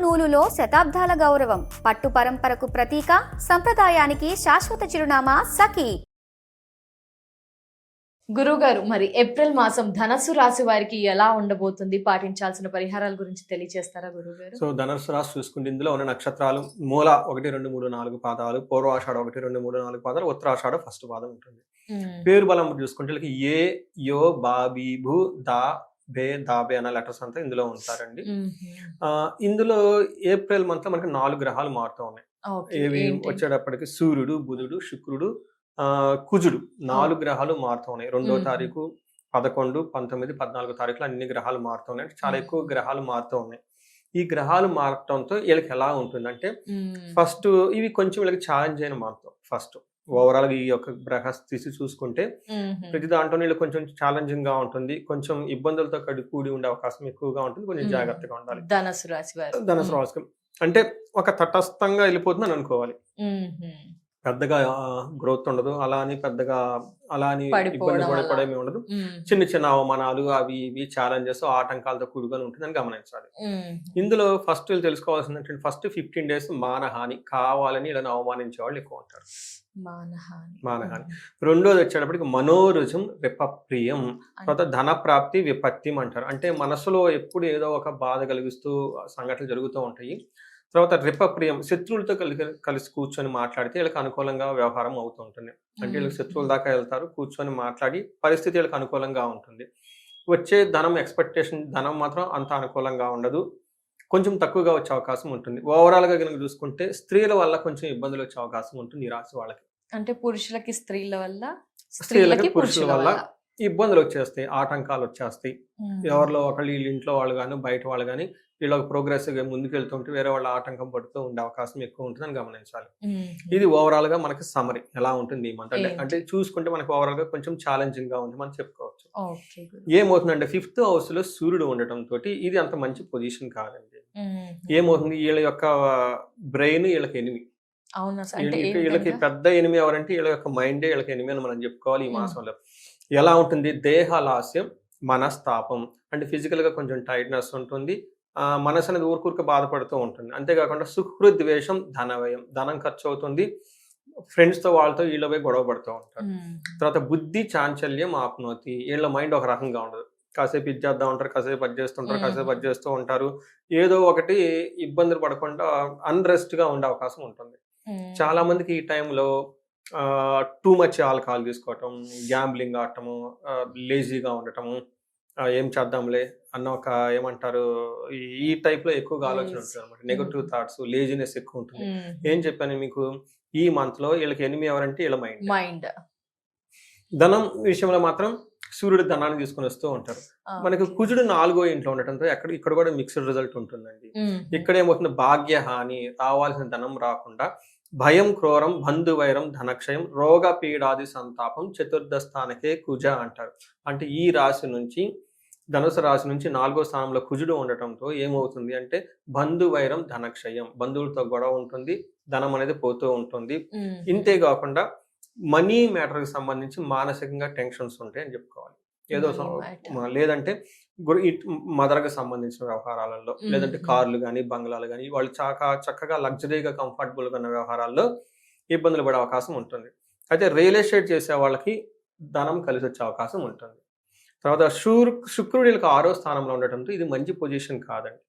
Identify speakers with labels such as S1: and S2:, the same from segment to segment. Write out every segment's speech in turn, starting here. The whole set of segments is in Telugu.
S1: నూలులో శతాబ్దాల గౌరవం, పట్టు పరంపరకు ప్రతీక, సంప్రదాయానికి శాశ్వత చిరునామా సఖీ.
S2: గురుగారు, మరి ఏప్రిల్ మాసం ధనస్సు రాశి వారికి ఎలా ఉండబోతుంది, పాటించాల్సిన పరిహారాల గురించి తెలియజేస్తారా గురుగారు?
S3: సో ధనుసు రాశి చూసుకుంటే ఇందులో ఉన్న నక్షత్రాలు మూల 1, 2, 3, 4 పాదాలు, పూర్వాషాఢ 1, 2, 3, 4 పాదాలు, ఉత్తరాషాఢ ఫస్ట్ పాదం ఉంటుంది. పేరు బలం చూసుకుంటే వీళ్ళకి ఏ, యో, బా, బీ, భూ, దా, బే, దాబే అన్న లెటర్స్ అంతా ఇందులో ఉంటారండి. ఇందులో ఏప్రిల్ మంత్ లో మనకి 4 గ్రహాలు మారుతూ ఉన్నాయి. ఏవి వచ్చేటప్పటికి సూర్యుడు, బుధుడు, శుక్రుడు, కుజుడు 4 గ్రహాలు మారుతూ ఉన్నాయి. 2వ తారీఖు, 11, 19, 14 తారీఖులు అన్ని గ్రహాలు మారుతూ ఉన్నాయి. చాలా ఎక్కువ గ్రహాలు మారుతూ ఉన్నాయి. ఈ గ్రహాలు మారటంతో వీళ్ళకి ఎలా ఉంటుందంటే ఫస్ట్ ఇవి కొంచెం వీళ్ళకి ఛాలెంజ్ అయిన మారుతాం. ఫస్ట్ ఓవరాల్ గా ఈ యొక్క గ్రహ స్థితి చూసుకుంటే ప్రతి దాంట్లో వీళ్ళు కొంచెం ఛాలెంజింగ్ గా ఉంటుంది. కొంచెం ఇబ్బందులతో కూడి ఉండే అవకాశం ఎక్కువగా ఉంటుంది. కొంచెం జాగ్రత్తగా ఉండాలి.
S2: ధనుసు రాశి
S3: అంటే ఒక తటస్థంగా వెళ్ళిపోతుందని అనుకోవాలి. పెద్దగా గ్రోత్ ఉండదు, అలా అని పెద్దగా ఇబ్బంది పడేమి ఉండదు. చిన్న చిన్న అవమానాలు, అవి ఇవి ఛాలెంజెస్, ఆటంకాలతో కూడుకొని ఉంటుందని గమనించాలి. ఇందులో ఫస్ట్ వీళ్ళు తెలుసుకోవాల్సింది ఫస్ట్ 15 days మానహాని, కావాలని ఇలా అవమానించే వాళ్ళు ఎక్కువ ఉంటారు. మానహాని. రెండోది వచ్చేటప్పటికి మనోరుజం విపప్రియం, తర్వాత ధన ప్రాప్తి విపత్తిం అంటారు. అంటే మనసులో ఎప్పుడు ఏదో ఒక బాధ కలిగిస్తూ సంఘటనలు జరుగుతూ ఉంటాయి. తర్వాత రిపప్రియం, శత్రువులతో కలిసి కూర్చొని మాట్లాడితే వీళ్ళకి అనుకూలంగా వ్యవహారం అవుతూ ఉంటుంది. అంటే వీళ్ళకి శత్రువుల దాకా వెళ్తారు, కూర్చొని మాట్లాడి పరిస్థితి వీళ్ళకి అనుకూలంగా ఉంటుంది. వచ్చే ధనం ఎక్స్పెక్టేషన్ ధనం మాత్రం అంత అనుకూలంగా ఉండదు, కొంచెం తక్కువగా వచ్చే అవకాశం ఉంటుంది. ఓవరాల్ గా కనుక చూసుకుంటే స్త్రీల వల్ల కొంచెం ఇబ్బందులు వచ్చే అవకాశం ఉంటుంది ఈ రాశి వాళ్ళకి.
S2: అంటే పురుషులకి స్త్రీల వల్ల,
S3: స్త్రీలకి పురుషుల వల్ల ఇబ్బందులు వచ్చేస్తాయి, ఆటంకాలు వచ్చేస్తాయి. ఎవరిలో ఒకళ్ళు వీళ్ళ ఇంట్లో వాళ్ళు కానీ బయట వాళ్ళు కానీ వీళ్ళకి ప్రోగ్రెసివ్ గా ముందుకు వెళ్తుంటే వేరే వాళ్ళ ఆటంకం పడుతూ ఉండే అవకాశం ఎక్కువ ఉంటుందని గమనించాలి. ఇది ఓవరాల్ గా మనకి సమరీ ఎలా ఉంటుంది ఈ మంత్ అంటే చూసుకుంటే మనకి ఓవరాల్ గా కొంచెం ఛాలెంజింగ్ గా ఉంది మనం చెప్పుకోవచ్చు. ఏమవుతుందంటే 5th house లో సూర్యుడు ఉండటం తోటి ఇది అంత మంచి పొజిషన్ కాదండి. ఏమవుతుంది, వీళ్ళ యొక్క బ్రెయిన్ వీళ్ళకి ఎనిమి. వీళ్ళకి పెద్ద ఎనిమి ఎవరంటే వీళ్ళ యొక్క మైండే వీళ్ళకి ఎనిమి అని మనం చెప్పుకోవాలి. ఈ మాసంలో ఎలా ఉంటుంది, దేహలాస్యం, మనస్తాపం, అంటే ఫిజికల్ గా కొంచెం టైట్నెస్ ఉంటుంది, మనసు అనేది ఊరుకూరుక బాధపడుతూ ఉంటుంది. అంతేకాకుండా సుహృద్వేషం, ధనవ్యయం, ధనం ఖర్చు అవుతుంది, ఫ్రెండ్స్ తో వాళ్ళతో వీళ్ళపై గొడవ పడుతూ ఉంటారు. తర్వాత బుద్ధి చాంచల్యం ఆప్నోతి, వీళ్ళ మైండ్ ఒక రకంగా ఉండదు, కాసేపు ఇది చేద్దాం ఉంటారు, కాసేపు అది చేస్తుంటారు, కాసేపు అది చేస్తూ ఉంటారు. ఏదో ఒకటి ఇబ్బందులు పడకుండా అన్రెస్ట్ గా ఉండే అవకాశం ఉంటుంది. చాలా మందికి ఈ టైంలో టూ మచ్ ఆల్కహాల్ తీసుకోవటం, గ్యాంబ్లింగ్ ఆడటము, లేజీగా ఉండటము, ఏం చేద్దాంలే అన్న ఒక ఏమంటారు ఈ టైప్ లో ఎక్కువగా ఆలోచన ఉంటుంది అనమాట. నెగటివ్ థాట్స్, లేజినెస్ ఎక్కువ ఉంటుంది. ఏం చెప్పాను మీకు, ఈ మంత్ లో వీళ్ళకి ఎనిమి ఎవరంటే వీళ్ళ మైండ్. ధనం విషయంలో మాత్రం సూర్యుడు ధనాన్ని తీసుకుని వస్తూ ఉంటారు. మనకి కుజుడు 4వ ఇంట్లో ఉండటంతో ఇక్కడ కూడా మిక్స్డ్ రిజల్ట్ ఉంటుందండి. ఇక్కడ ఏమవుతుంది, భాగ్యహాని, రావాల్సిన ధనం రాకుండా, భయం, క్రోరం, బంధువైరం, ధనక్షయం, రోగ పీడాది సంతాపం, చతుర్థ స్థానకే కుజ అంటారు. అంటే ఈ రాశి నుంచి, ధనుసు రాశి నుంచి 4వ స్థానంలో కుజుడు ఉండటంతో ఏమవుతుంది అంటే బంధువైరం, ధనక్షయం, బంధువులతో గొడవ ఉంటుంది, ధనం అనేది పోతూ ఉంటుంది. ఇంతే కాకుండా మనీ మ్యాటర్ కి సంబంధించి మానసికంగా టెన్షన్స్ ఉంటాయి అని చెప్పుకోవాలి. ఏదో లేదంటే మదర్కి సంబంధించిన వ్యవహారాలలో, లేదంటే కార్లు కానీ బంగ్లాలు కానీ వాళ్ళు చక్కగా లగ్జరీగా కంఫర్టబుల్ గా ఉన్న వ్యవహారాల్లో ఇబ్బందులు పడే అవకాశం ఉంటుంది. అయితే రియల్ ఎస్టేట్ చేసే వాళ్ళకి ధనం కలిసి వచ్చే అవకాశం ఉంటుంది. తర్వాత శుక్రుడు వీళ్ళకి 6వ స్థానంలో ఉండటంతో ఇది మంచి పొజిషన్ కాదండి.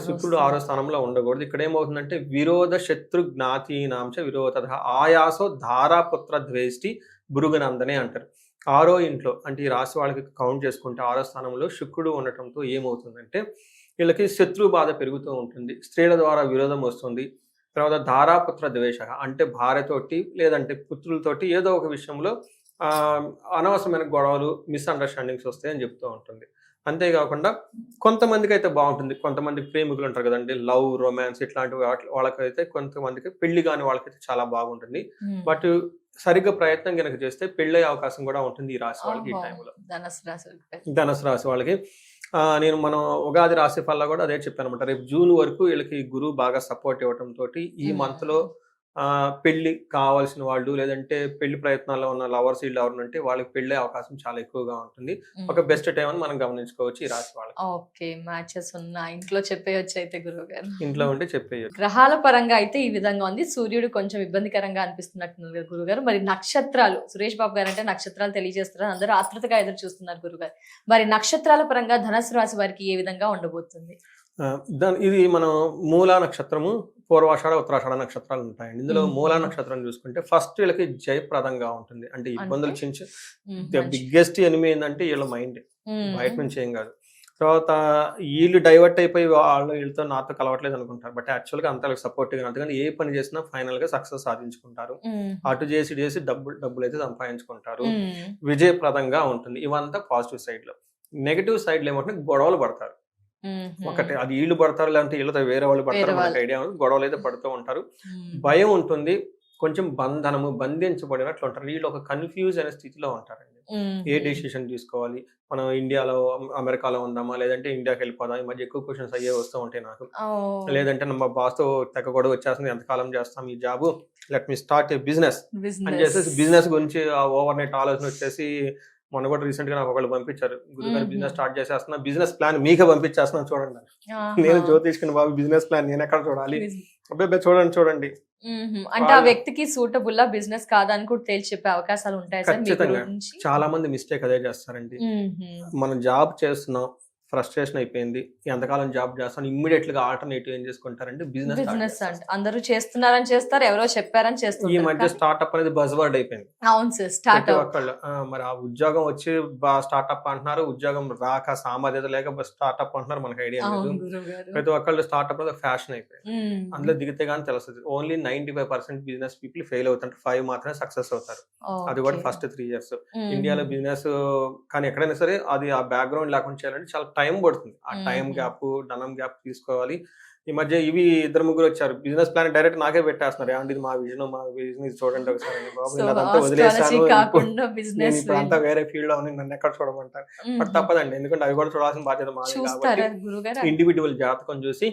S3: శుక్రుడు 6వ స్థానంలో ఉండకూడదు. ఇక్కడ ఏమవుతుందంటే విరోధ శత్రు జ్ఞాతీనాంశ విరోధ ఆయాసో ధారాపుత్ర ద్వేష్టి భృగునందనే అంటారు. 6వ ఇంట్లో అంటే ఈ రాశి వాళ్ళకి కౌంట్ చేసుకుంటే 6వ స్థానంలో శుక్రుడు ఉండటంతో ఏమవుతుందంటే వీళ్ళకి శత్రు బాధ పెరుగుతూ ఉంటుంది, స్త్రీల ద్వారా విరోధం వస్తుంది. తర్వాత ధారాపుత్ర ద్వేష అంటే భార్యతోటి లేదంటే పుత్రులతోటి ఏదో ఒక విషయంలో అనవసరమైన గొడవలు, మిస్అండర్స్టాండింగ్స్ వస్తాయని చెప్తూ ఉంటుంది. అంతేకాకుండా కొంతమందికి అయితే బాగుంటుంది, కొంతమందికి ప్రేమికులు ఉంటారు కదండి, లవ్, రొమాన్స్ ఇట్లాంటి వాళ్ళకైతే, కొంతమందికి పెళ్లి కాని వాళ్ళకైతే చాలా బాగుంటుంది. బట్ సరిగ్గా ప్రయత్నం కనుక చేస్తే పెళ్ళయ్యే అవకాశం కూడా ఉంటుంది ఈ రాశి వాళ్ళకి. ఈ టైంలో ధనుసు రాశి వాళ్ళకి నేను మనం ఉగాది రాశి ఫలాల్లో కూడా అదే చెప్పాను అనమాట. రేపు జూన్ వరకు వీళ్ళకి గురువు బాగా సపోర్ట్ ఇవ్వటం తోటి ఈ మంత్ లో పెళ్లి కావాల్సిన వాళ్ళు లేదంటే పెళ్లి ప్రయత్నాల్లో ఉన్న లవర్స్ వీళ్ళు ఎవరు ఉంటే వాళ్ళకి పెళ్లి అవకాశం చాలా ఎక్కువగా ఉంటుంది. ఒక బెస్ట్ టైం అని మనం గమనించుకోవచ్చు ఈ రాశి వాళ్ళకి.
S2: ఓకే, మ్యాచెస్ ఉన్న ఇంట్లో చెప్పేయచ్చు అయితే గురువు గారు.
S3: ఇంట్లో ఉంటే చెప్పేయచ్చు.
S2: గ్రహాల పరంగా అయితే ఈ విధంగా ఉంది. సూర్యుడు కొంచెం ఇబ్బందికరంగా అనిపిస్తున్నట్టున్నారు కదా గురుగారు. మరి నక్షత్రాలు, సురేష్ బాబు గారు అంటే నక్షత్రాలు తెలియజేస్తారు, అందరూ ఆతృతగా ఎదురు చూస్తున్నారు గురుగారు. మరి నక్షత్రాల పరంగా ధనుసు రాశి వారికి ఏ విధంగా ఉండబోతుంది?
S3: ఇది మనం మూలా నక్షత్రము, పూర్వాషాఢ, ఉత్తరాషాఢ నక్షత్రాలు ఉంటాయండి. ఇందులో మూలా నక్షత్రం చూసుకుంటే ఫస్ట్ వీళ్ళకి జయప్రదంగా ఉంటుంది. అంటే ఇబ్బందులు బిగ్గెస్ట్ ఎనిమి ఏంటంటే వీళ్ళ మైండ్, బయట నుంచి ఏం కాదు. తర్వాత వీళ్ళు డైవర్ట్ అయిపోయి వీళ్ళతో నాతో కలవట్లేదు అనుకుంటారు, బట్ యాక్చువల్గా అంత సపోర్ట్గా అందుకని ఏ పని చేసినా ఫైనల్ గా సక్సెస్ సాధించుకుంటారు. అటు చేసి డబ్బులు అయితే సంపాదించుకుంటారు. విజయప్రదంగా ఉంటుంది. ఇవంతా పాజిటివ్ సైడ్ లో. నెగిటివ్ సైడ్ లో ఏమంటే గొడవలు పడతారు. ఒకటి అది వీళ్ళు పడతారు, లేదంటే వీళ్ళతో వేరే వాళ్ళు పడతారు, మనకు ఐడియా ఉంది. గొడవలు అయితే పడుతూ ఉంటారు. భయం ఉంటుంది, కొంచెం బంధించబడినట్లు ఉంటారు. వీళ్ళు ఒక కన్ఫ్యూజ్ అనే స్థితిలో ఉంటారండి. ఏ డెసిషన్ తీసుకోవాలి, మనం ఇండియాలో అమెరికాలో ఉందామా లేదంటే ఇండియాకి వెళ్ళిపోదాం. ఈ మధ్య ఎక్కువ క్వశ్చన్స్ అయ్యే వస్తూ ఉంటాయి నాకు. లేదంటే మా బాస్ తో తెగ గొడవ వచ్చేస్తుంది, ఎంతకాలం చేస్తాం ఈ జాబు, లెట్ మీ స్టార్ట్ ఏ బిజినెస్ అని చేసేసి బిజినెస్ గురించి ఓవర్ నైట్ ఆలోచన వచ్చేసి మొన్న కూడా రీసెంట్ గా నాకు ఒకళ్ళు పంపించారు, గురుగారు బిజినెస్ స్టార్ట్ చేసేస్తున్నా, బిజినెస్ ప్లాన్ మీకే పంపించేస్తున్నాను చూడండి. నేను జ్యోతిష్కుని బాబు, బిజినెస్ ప్లాన్ నేను ఎక్కడ చూడాలి? అబ్బాయి చూడండి.
S2: అంటే ఆ వ్యక్తికి సూటబుల్ బిజినెస్ కాదని కూడా తేల్చి చెప్పే అవకాశాలు ఉంటాయి.
S3: ఖచ్చితంగా చాలా మంది మిస్టేక్ అదే చేస్తారండి. మనం జాబ్ చేస్తున్నాం, ఫ్రస్ట్రేషన్ అయిపోయింది, ఎంతకాలం జాబ్ చేస్తాను, ఇమ్మీడియట్ గా ఆల్టర్నేటివ్ ఏం చేసుకుంటారంటే బిజినెస్
S2: అంటే అందరూ చేస్తున్నారని చేస్తారు, ఎవరో చెప్పారని చేస్తారు.
S3: ఈ మధ్య స్టార్ట్అప్ అనేది బజ్ వర్డ్ అయిపోయింది.
S2: అవును సార్, స్టార్ట్అప్.
S3: మరి ఆ ఉద్యోగం వచ్చి స్టార్ట్అప్ అంటున్నారు, ఉద్యోగం రాక సామాన్యత లేక స్టార్ట్అప్ అంటున్నారు, మనకు ఐడియా లేదు. ప్రతి ఒక్కళ్ళు స్టార్ట్అప్ అనేది ఫ్యాషన్ అయిపోయింది. అందులో దిగితే గానీ తెలుస్తుంది. ఓన్లీ 95% బిజినెస్ పీపుల్ ఫెయిల్ అవుతారు, 5 మాత్రమే సక్సెస్ అవుతారు. అది కూడా ఫస్ట్ 3 years. ఇండియాలో బిజినెస్ కానీ ఎక్కడైనా సరే అది ఆ బ్యాక్గ్రౌండ్ లేకుండా చేయాలంటే చాలా టైం పడుతుంది. ఆ టైం గ్యాప్, ధనం గ్యాప్ తీసుకోవాలి. ఈ మధ్య ఇవి 2-3 వచ్చారు, బిజినెస్ ప్లాన్ డైరెక్ట్ నాకే పెట్టేస్తున్నారు. ఏమంటే ఇది మా విజన్, మా బిజినెస్ చూడండి ఒకసారి. బాబు వదిలేసాను, అంతా వేరే ఫీల్డ్ లో ఉంది, నన్ను ఎక్కడ చూడమంటారు. బట్ తప్పదండి, ఎందుకంటే అవి కూడా చూడాల్సిన బాధ్యత మాది కాబట్టి ఇండివిజువల్ జాతకం చూసి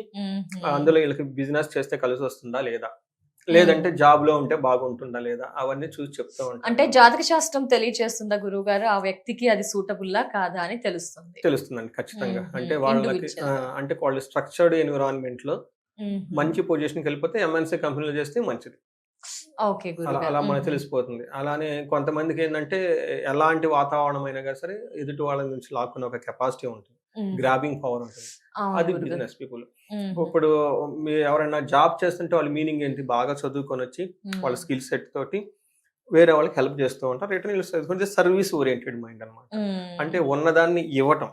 S3: అందులో వీళ్ళకి బిజినెస్ చేస్తే కలిసి వస్తుందా లేదా, లేదంటే జాబ్ లో ఉంటే బాగుంటుందా లేదా, అవన్నీ చూసి చెప్తూ ఉంటారు.
S2: అంటే జాతక శాస్త్రం తెలియజేస్తుందా గురువు గారు ఆ వ్యక్తికి అది సూటబుల్లా కాదా అని తెలుస్తుందండి
S3: ఖచ్చితంగా. అంటే వాళ్ళకి అంటే వాళ్ళు స్ట్రక్చర్డ్ ఎన్విరాన్మెంట్ లో మంచి పొజిషన్కి వెళ్ళిపోతే ఎంఎన్సీ కంపెనీలో చేస్తే మంచిది. అలా మనకు తెలిసిపోతుంది. అలానే కొంతమందికి ఏంటంటే ఎలాంటి వాతావరణం అయినా కానీ సరే ఎదుటి వాళ్ళ నుంచి లాక్కునే ఒక కెపాసిటీ ఉంటుంది, గ్రాబింగ్ పవర్ ఉంటుంది. అది బిజినెస్ పీపుల్. ఇప్పుడు మీరు ఎవరైనా జాబ్ చేస్తుంటే వాళ్ళ మీనింగ్ ఏంటి, బాగా చదువుకొని వచ్చి వాళ్ళ స్కిల్ సెట్ తోటి వేరే వాళ్ళకి హెల్ప్ చేస్తూ ఉంటారు. రిటర్న్ సర్వీస్ ఓరియంటెడ్ మైండ్ అనమాట. అంటే ఉన్నదాన్ని ఇవ్వటం.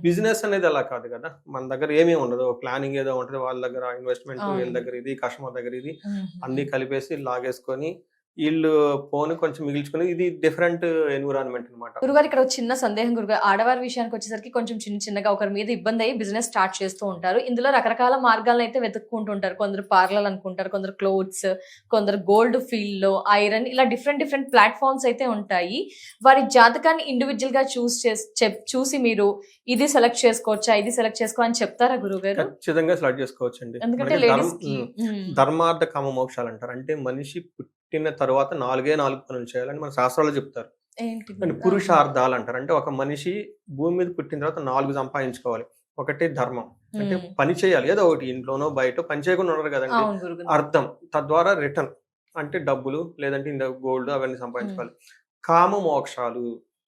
S3: బిజినెస్ అనేది అలా కాదు కదా, మన దగ్గర ఏమీ ఉండదు, ప్లానింగ్ ఏదో ఉంటుంది, వాళ్ళ దగ్గర ఇన్వెస్ట్మెంట్, వీళ్ళ దగ్గర ఇది, కస్టమర్ దగ్గర ఇది, అన్ని కలిపేసి లాగేసుకొని వీళ్ళు పోను కొంచెం మిగిల్చుకుని, ఇది డిఫరెంట్ ఎన్విరాన్మెంట్ అనమాట.
S2: గురుగారు ఇక్కడ ఒక చిన్న సందేహం గురుగారు, ఆడవారి విషయానికి వచ్చేసరికి కొంచెం చిన్నగా ఒకరి మీద ఇబ్బంది అయ్యి బిజినెస్ స్టార్ట్ చేస్తూ ఉంటారు. ఇందులో రకరకాల మార్గాలను అయితే వెతుక్కుంటూ ఉంటారు. కొందరు పార్లర్ అనుకుంటారు, కొందరు క్లోత్స్, కొందరు గోల్డ్ ఫీల్డ్ లో, ఐరన్, ఇలా డిఫరెంట్ ప్లాట్ఫామ్స్ అయితే ఉంటాయి. వారి జాతకాన్ని ఇండివిజువల్ గా చూసి మీరు ఇది సెలెక్ట్ చేసుకోవచ్చా, ఇది సెలెక్ట్ చేసుకో అని చెప్తారా గురుగారు?
S3: ఖచ్చితంగా సెలెక్ట్ చేసుకోవచ్చు అండి.
S2: ఎందుకంటే
S3: ధర్మార్థ కామ మోక్షాలు అంటారు. అంటే మనిషి పుట్టిన తర్వాత 4 పనులు చేయాలని మన శాస్త్రాలు చెప్తారు. పురుషార్థాలు అంటారు. అంటే ఒక మనిషి భూమి మీద పుట్టిన తర్వాత 4 సంపాదించుకోవాలి. ఒకటి ధర్మం, అంటే పని చేయాలి, ఏదో ఒకటి ఇంట్లోనో బయట పని చేయకుండా ఉండరు కదండి. అర్థం, తద్వారా రిటర్న్ అంటే డబ్బులు, లేదంటే ఇంత గోల్డ్, అవన్నీ సంపాదించుకోవాలి. కామ మోక్షాలు,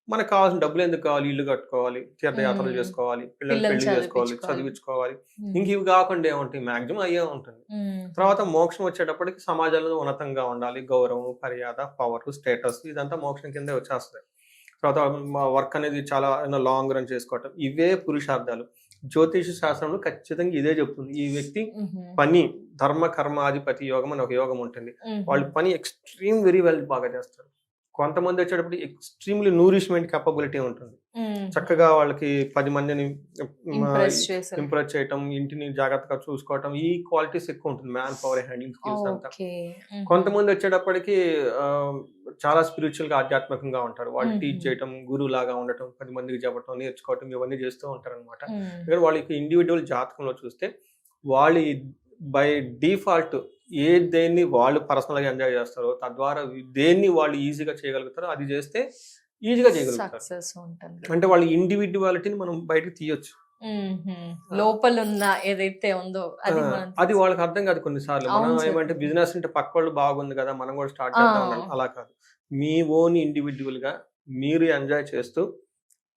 S3: మనకు కావాల్సిన డబ్బులు ఎందుకు కావాలి, ఇల్లు కట్టుకోవాలి, తీర్థయాత్రలు చేసుకోవాలి, పిల్లలు పెళ్లి చేసుకోవాలి, చదివించుకోవాలి. ఇంక ఇవి కాకుండా ఏముంటాయి, మాక్సిమం అయ్యే ఉంటుంది. తర్వాత మోక్షం వచ్చేటప్పటికి సమాజంలో ఉన్నతంగా ఉండాలి, గౌరవం, మర్యాద, పవర్, స్టేటస్, ఇదంతా మోక్షం కిందే వచ్చేస్తుంది. తర్వాత వర్క్ అనేది చాలా లాంగ్ రన్ చేసుకోవటం, ఇవే పురుషార్థాలు. జ్యోతిష శాస్త్రంలో ఖచ్చితంగా ఇదే చెప్తుంది. ఈ వ్యక్తి పని, ధర్మ కర్మాధిపతి యోగం అని ఒక యోగం ఉంటుంది. వాళ్ళు పని ఎక్స్ట్రీమ్ వెరీ వెల్ బాగా చేస్తారు. కొంతమంది వచ్చేటప్పుడు ఎక్స్ట్రీమ్లీ నూరిష్మెంట్ కెపబిలిటీ ఉంటుంది. చక్కగా వాళ్ళకి 10 మందిని ఇంప్రెస్ చేయటం, ఇంటిని జాగ్రత్తగా చూసుకోవటం, ఈ క్వాలిటీస్ ఎక్కువ ఉంటుంది. మ్యాన్ పవర్, హ్యాండ్లింగ్ స్కిల్స్ అంతా. కొంతమంది వచ్చేటప్పటికి చాలా స్పిరిచువల్ గా, ఆధ్యాత్మికంగా ఉంటారు. వాళ్ళు టీచ్ చేయటం, గురువు లాగా ఉండటం, 10 మందికి చెప్పటం, నేర్చుకోవటం, ఇవన్నీ చేస్తూ ఉంటారు అనమాట. వాళ్ళకి ఇండివిజువల్ జాతకంలో చూస్తే వాళ్ళు బై డిఫాల్ట్ దేన్ని వాళ్ళు పర్సనల్గా ఎంజాయ్ చేస్తారో తద్వారా దేన్ని వాళ్ళు ఈజీగా చేయగలుగుతారో అది చేస్తే ఈజీగా చేయగలుగుతారు.
S2: సక్సెస్ ఉంటుంది.
S3: అంటే వాళ్ళ ఇండివిడ్యువాలిటీని మనం బయటకు తీయొచ్చు.
S2: లోపల ఉన్న ఏదైతే ఉందో అది
S3: అది వాళ్ళకి అర్థం కాదు కొన్నిసార్లు. మనం ఏమంటే బిజినెస్ అంటే పక్క వాళ్ళు బాగుంది కదా మనం కూడా స్టార్ట్ చేద్దాం, అలా కాదు. మీ ఓన్ ఇండివిడ్యువల్ గా మీరు ఎంజాయ్ చేస్తూ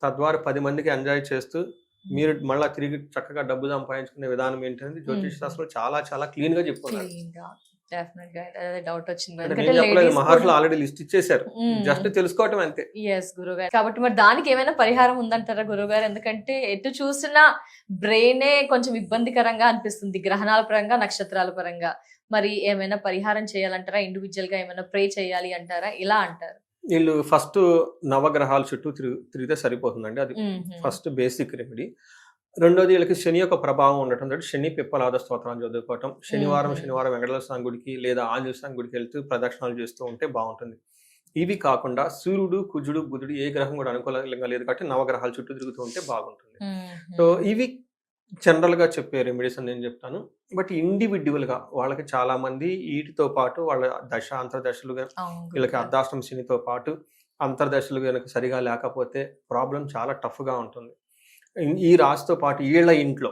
S3: తద్వారా 10 మందికి ఎంజాయ్ చేస్తూ మీరు మళ్ళీ తిరిగి చక్కగా డబ్బు సంపాదించుకునే విధానం ఏంటనేది జ్యోతిష్ శాస్త్రం చాలా చాలా క్లీన్ గా చెప్పుకున్నారు.
S2: డౌట్ వచ్చింది.
S3: నేను చెప్పలేదు, మహర్షులు ఆల్రెడీ లిస్ట్ ఇచ్చేసారు, జస్ట్ తెలుసుకోవటం అంతే.
S2: ఎస్ గురుగారు. కాబట్టి మరి దానికి ఏమైనా పరిహారం ఉందంటారా గురుగారు? ఎందుకంటే ఎటు చూసినా బ్రెయినే కొంచెం ఇబ్బందికరంగా అనిపిస్తుంది, గ్రహణాల పరంగా నక్షత్రాల పరంగా. మరి ఏమైనా పరిహారం చేయాలంటారా? ఇండివిజువల్ గా ఏమైనా ప్రే చేయాలి అంటారా? ఇలా అంటారు.
S3: వీళ్ళు ఫస్ట్ నవగ్రహాల చుట్టూ తిరిగితే సరిపోతుందండి, అది ఫస్ట్ బేసిక్ రెమెడీ. రెండోది వీళ్ళకి శని యొక్క ప్రభావం ఉండటం తోటి శని పిప్పలాద స్తోత్రాలు చదువుకోవటం, శనివారం వెంకటేశ్వర స్వామి గుడికి లేదా ఆంజనేయ స్వామి గుడికి వెళ్తూ ప్రదక్షిణాలు చేస్తూ ఉంటే బాగుంటుంది. ఇవి కాకుండా సూర్యుడు, కుజుడు, బుధుడు ఏ గ్రహం కూడా అనుకూలంగా లేదు కాబట్టి నవగ్రహాల చుట్టూ తిరుగుతూ ఉంటే బాగుంటుంది. సో ఇవి జనరల్ గా చెప్పే రెమెడీస్ అని నేను చెప్తాను. బట్ ఇండివిడ్యువల్ గా వాళ్ళకి చాలా మంది వీటితో పాటు వాళ్ళ దశ అంతర్దశలు, వీళ్ళకి అర్ధాష్టమ శనితో పాటు అంతర్దశలు కనుక సరిగా లేకపోతే ప్రాబ్లం చాలా టఫ్ గా ఉంటుంది. ఈ రాశితో పాటు వీళ్ళ ఇంట్లో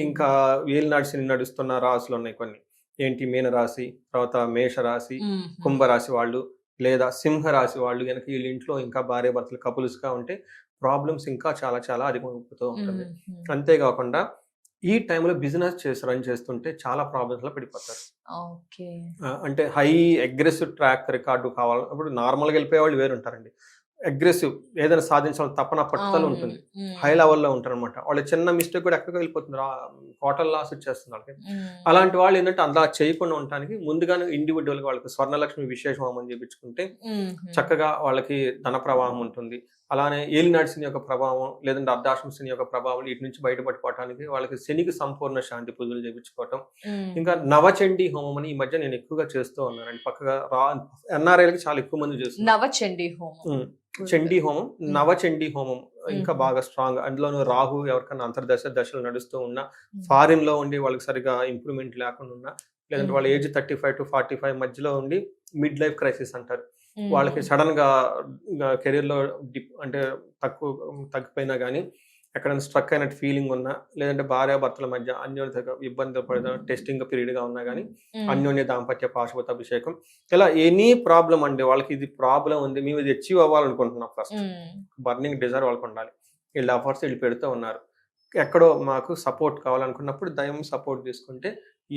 S3: ఇంకా ఏలినాడు శని నడుస్తున్న రాశులు ఉన్నాయి కొన్ని. ఏంటి, మీనరాశి, తర్వాత మేషరాశి, కుంభరాశి వాళ్ళు లేదా సింహరాశి వాళ్ళు కనుక వీళ్ళ ఇంట్లో ఇంకా భార్య భర్తలు కపుల్స్ గా ఉంటే ప్రాబ్లమ్స్ ఇంకా చాలా చాలా అధికమవుతూ ఉంటుంది. అంతేకాకుండా ఈ టైంలో బిజినెస్ రన్ చేస్తుంటే చాలా ప్రాబ్లమ్స్ లో పడిపోతారు. అంటే హై అగ్రెసివ్ ట్రాక్ రికార్డు కావాలి. ఇప్పుడు నార్మల్గా వెళ్ళిపోయే వాళ్ళు వేరు ఉంటారండి. అగ్రెసివ్ ఏదైనా సాధించాలని తపన పట్టుదల ఉంటుంది, హై లెవెల్లో ఉంటారు అనమాట. వాళ్ళు చిన్న మిస్టేక్ కూడా ఎక్కడికి వెళ్ళిపోతుంది, టోటల్ లాస్ వచ్చేస్తుంది వాళ్ళకి. అలాంటి వాళ్ళు ఏంటంటే అలా చేయకుండా ఉండడానికి ముందుగానే ఇండివిజువల్ గా వాళ్ళకి స్వర్ణలక్ష్మి విశేష హోమం చేయించుకుంటే చక్కగా వాళ్ళకి ధన ప్రవాహం ఉంటుంది. అలానే ఏలినాడు శని యొక్క ప్రభావం లేదంటే అర్ధాష్టమ శని యొక్క ప్రభావం వీటి నుంచి బయటపడిపోవడానికి వాళ్ళకి శనికి సంపూర్ణ శాంతి పూజలు చేయించుకోవటం. ఇంకా నవచండీ హోమం అని ఈ మధ్య నేను ఎక్కువగా చేస్తూ ఉన్నానండి. పక్కగా ఎన్ఆర్ఐలకి చాలా ఎక్కువ మంది చేస్తున్నారు
S2: నవచండీ హోమం.
S3: చండీ హోమం, నవచండీ హోమం ఇంకా బాగా స్ట్రాంగ్. అందులోనూ రాహు ఎవరికైనా దశలు నడుస్తూ ఉన్నా, ఫారిన్ లో ఉండి వాళ్ళకి సరిగా ఇంప్రూవ్మెంట్ లేకుండా ఉన్నా, లేదంటే వాళ్ళ ఏజ్ 35 to 45 మధ్యలో ఉండి మిడ్ లైఫ్ క్రైసిస్ అంటారు, వాళ్ళకి సడన్ గా కెరీర్ లో అంటే తగ్గిపోయినా కానీ ఎక్కడైనా స్ట్రక్ అయినట్టు ఫీలింగ్ ఉన్నా, లేదంటే భార్యాభర్తల మధ్య అన్యోన్యతగా ఇబ్బంది పడిన టెస్టింగ్ పీరియడ్ గా ఉన్నా కానీ అన్యోన్య దాంపత్య పాశుపత అభిషేకం, ఇలా ఎనీ ప్రాబ్లం అండి వాళ్ళకి ఇది ప్రాబ్లం ఉంది మేము ఇది అచీవ్ అవ్వాలనుకుంటున్నాం, ఫస్ట్ బర్నింగ్ డిజైర్ వాళ్ళకి ఉండాలి, వీళ్ళు ఎఫర్ట్స్ వీళ్ళు పెడుతూ ఉన్నారు, ఎక్కడో మాకు సపోర్ట్ కావాలనుకున్నప్పుడు దైవం సపోర్ట్ తీసుకుంటే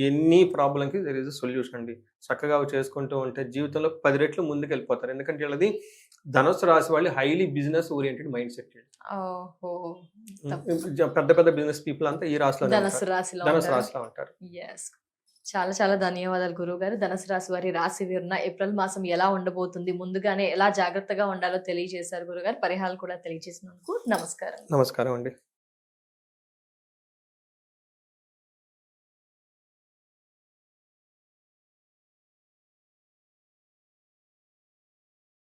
S3: ఎన్ని ప్రాబ్లంకి దర్ ఈజ్ అ సొల్యూషన్ అండి. చక్కగా చేసుకుంటూ ఉంటే జీవితంలో 10 రెట్లు ముందుకు వెళ్ళిపోతారు. ఎందుకంటే వీళ్ళది ధనుస్సు రాశి వాళ్ళు highly business oriented mind set. పెద్ద పెద్ద బిజినెస్ పీపుల్ అంతా ఈ రాశిలో ధనుస్సు రాశిలో ఉంటారు.
S2: చాలా చాలా ధన్యవాదాలు గురువు గారు. ధనుసు రాశి వారి రాశి వివరణ ఏప్రిల్ మాసం ఎలా ఉండబోతుంది, ముందుగానే ఎలా జాగ్రత్తగా ఉండాలో తెలియజేశారు గురుగారు. పరిహారాలు కూడా తెలియజేసినందుకు నమస్కారం.
S3: నమస్కారం అండి.